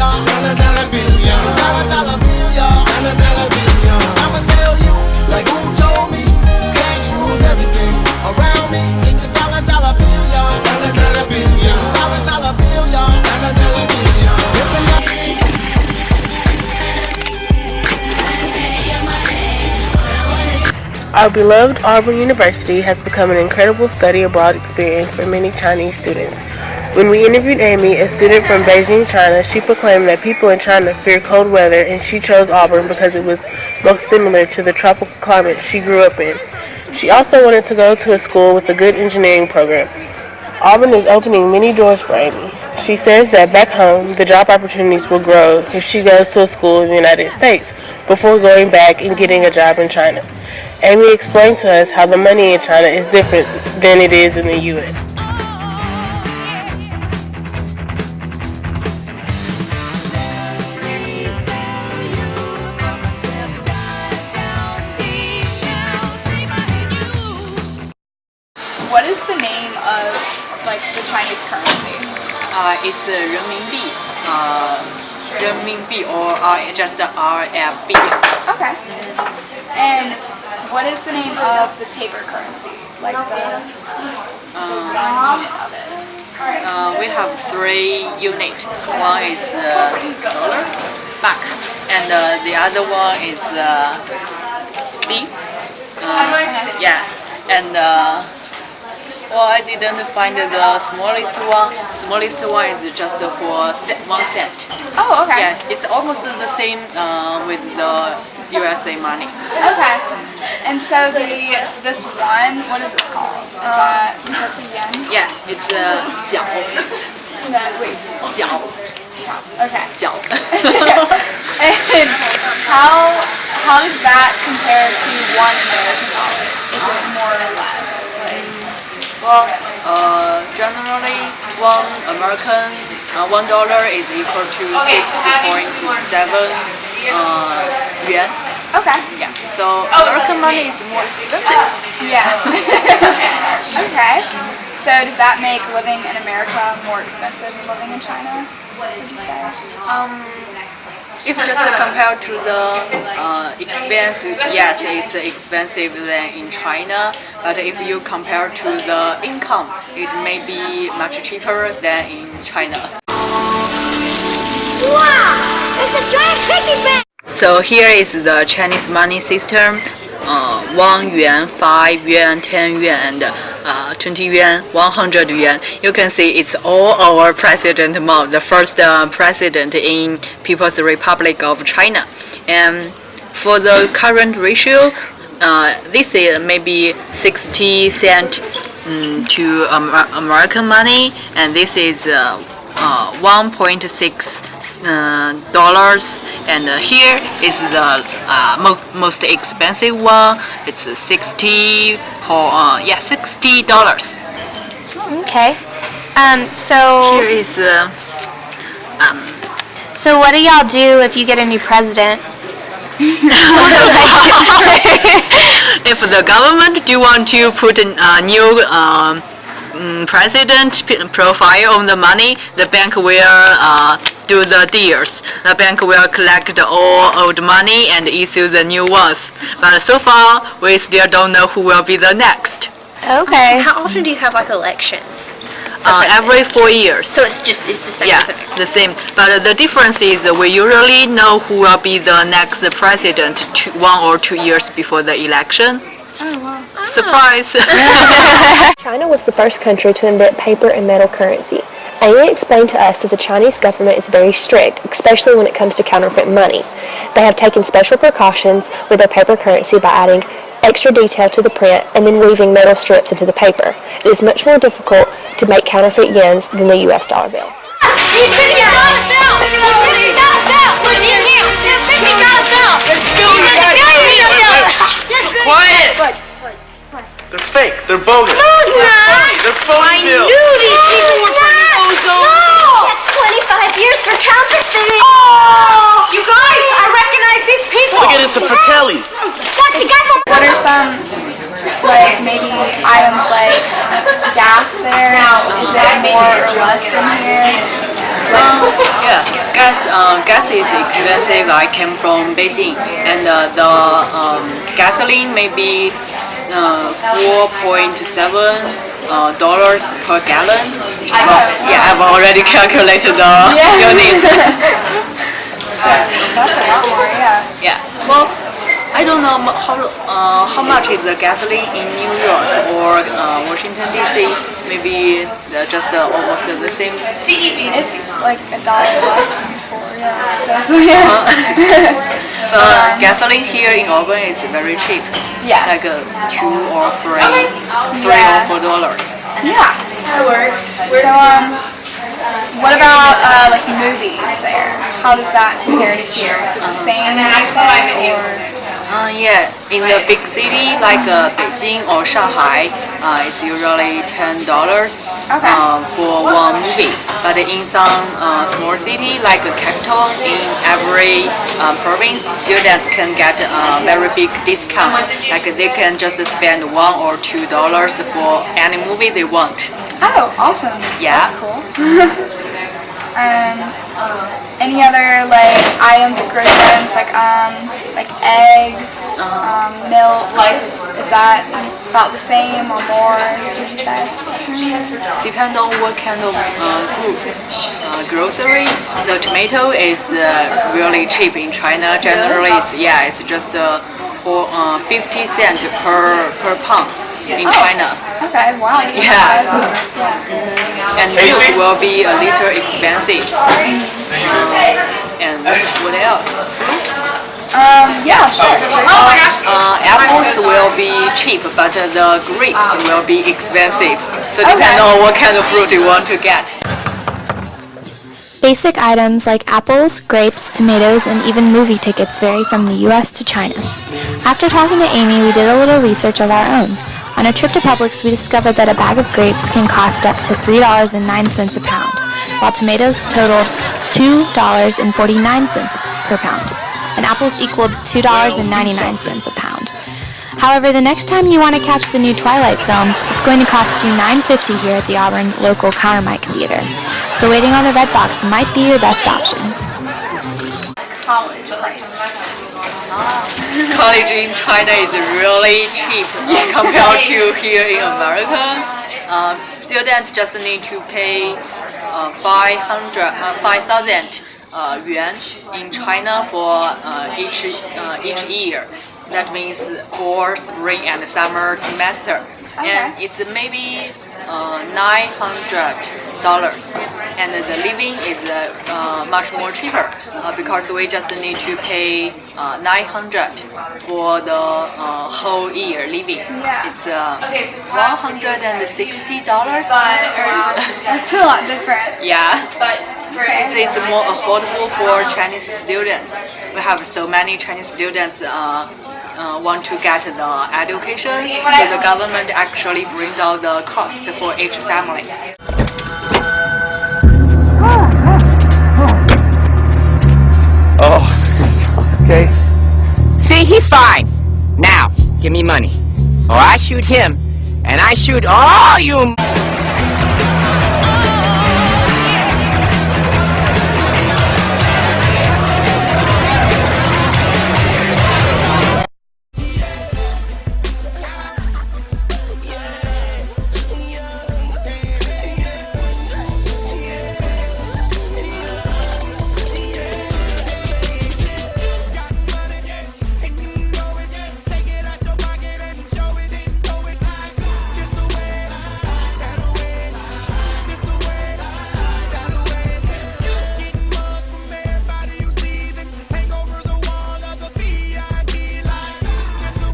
y'all. Dollar dollar bill, y'all. Dollar dollar bill, y'all. Dollar dollar bill, y'all. I'ma tell you, like who told me, cash rules everything around me. Sing the dollar dollar bill, y'all. Dollar dollar bill, y'all. Dollar dollar bill, y'all. Dollar dollar bill, y'all. Our beloved Auburn University has become an incredible study abroad experience for many Chinese students. When we interviewed Amy, a student from Beijing, China, she proclaimed that people in China fear cold weather and she chose Auburn because it was most similar to the tropical climate she grew up in. She also wanted to go to a school with a good engineering program. Auburn is opening many doors for Amy. She says that back home, the job opportunities will grow if she goes to a school in the United States before going back and getting a job in China. Amy explained to us how the money in China is different than it is in the U.S. What is the name of like the Chinese currency? It's renminbi. Renminbi or just RMB. Okay. And what is the name of the paper currency? Like the 1 unit of it. We have 3 units. One is dollar, baht, and the other one is li. Yeah, and well, I didn't find the smallest one. Smallest one is just for 1 cent. Oh, okay. Yes, it's almost the same with the USA money. Okay. And so this one, what is it called? Is that the yen? Yeah, it's 角. No, wait. 角. Okay. 角. And how does that compare to $1 American dollar? Is it more or less? Well, generally, $1 is equal to 6.7 yuan. Okay. Yeah. So American money is more expensive. Yeah. Okay. So does that make living in America more expensive than living in China? Would you say? If just compared to the expense, yes, it's expensive than in China. But if you compare to the income, it may be much cheaper than in China. Wow! It's a giant piggy bank! So here is the Chinese money system. 1 yuan, 5 yuan, 10 yuan, and 20 yuan, 100 yuan. You can see it's all our President Mao, the first president in People's Republic of China. And for the current ratio, this is maybe 60 cents to American money, and this is 1.6 dollars. And here is the most expensive one. It's $60. Okay. So here is so what do y'all do if you get a new president? If the government do want to put a new president profile on the money, the bank will do the deals. The bank will collect all old money and issue the new ones. But so far, we still don't know who will be the next. Okay. How often do you have like elections? Every 4 years. So it's the same. Yeah, the same. But the difference is we usually know who will be the next president 1 or 2 years before the election. Oh, wow. Surprise! China was the first country to invent paper and metal currency. Amy explained to us that the Chinese government is very strict, especially when it comes to counterfeit money. They have taken special precautions with their paper currency by adding extra detail to the print and then weaving metal strips into the paper. It is much more difficult to make counterfeit yens than the US dollar bill. Quiet! They're fake. They're bogus. No, it's not. They're phony bills. I knew these people were bringing ozone. No! That's 25 years for counterfeiting. Oh! You guys, I recognize these people. Look at it, some Fratellis. That's the guy from... What are some, like, maybe items like gas there? Is it more or less than here? Yeah, gas is expensive. I came from Beijing, and the gasoline maybe 4.7 dollars per gallon. Yeah, I've already calculated the unit. That's a lot more, yeah. Yeah. Well, I don't know how much is the gasoline in New York or Washington D.C. Maybe just almost the same. It's like $1 less than before, yeah. Gasoline here in Auburn is very cheap. Yeah. Like $2 or $3 Yeah. or $4. Yeah, that works. So, what about like movies there? How does that compare to here? Is it the same or? Yeah, in the big city like Beijing or Shanghai, it's usually $10 for one movie. But in some small city like capital, in every province, students can get a very big discount. Like they can just spend $1 or $2 for any movie they want. Oh, awesome. Yeah. That's cool. Any other like items, grocery items like eggs, milk? Like, is that about the same or more? Would you say? Depend on what kind of group. Grocery, the tomato is really cheap in China. Generally, it's just for 50 cents per pound in China. Okay, wow. Yeah. And milk will be a little expensive. And what else? Yeah, sure. Apples will be cheap, but the grapes will be expensive. So depend on what kind of fruit you want to get. Basic items like apples, grapes, tomatoes, and even movie tickets vary from the US to China. After talking to Amy, we did a little research of our own. On a trip to Publix, we discovered that a bag of grapes can cost up to $3.09 a pound, while tomatoes totaled $2.49 per pound, and apples equaled $2.99 a pound. However, the next time you want to catch the new Twilight film, it's going to cost you $9.50 here at the Auburn local Countermike Theater. So waiting on the red box might be your best option. College price. College in China is really cheap compared to here in America. Students just need to pay 5,000 yuan in China for each year. That means for spring and summer semester, and it's maybe $900, and the living is much more cheaper because we just need to pay $900 for the whole year living. Yeah. It's $160. That's a lot different. Yeah. It's more affordable for Chinese students. We have so many Chinese students want to get the education, so the government actually brings out the cost for each family. Oh, okay. See, he's fine. Now, give me money, or I shoot him, and I shoot all you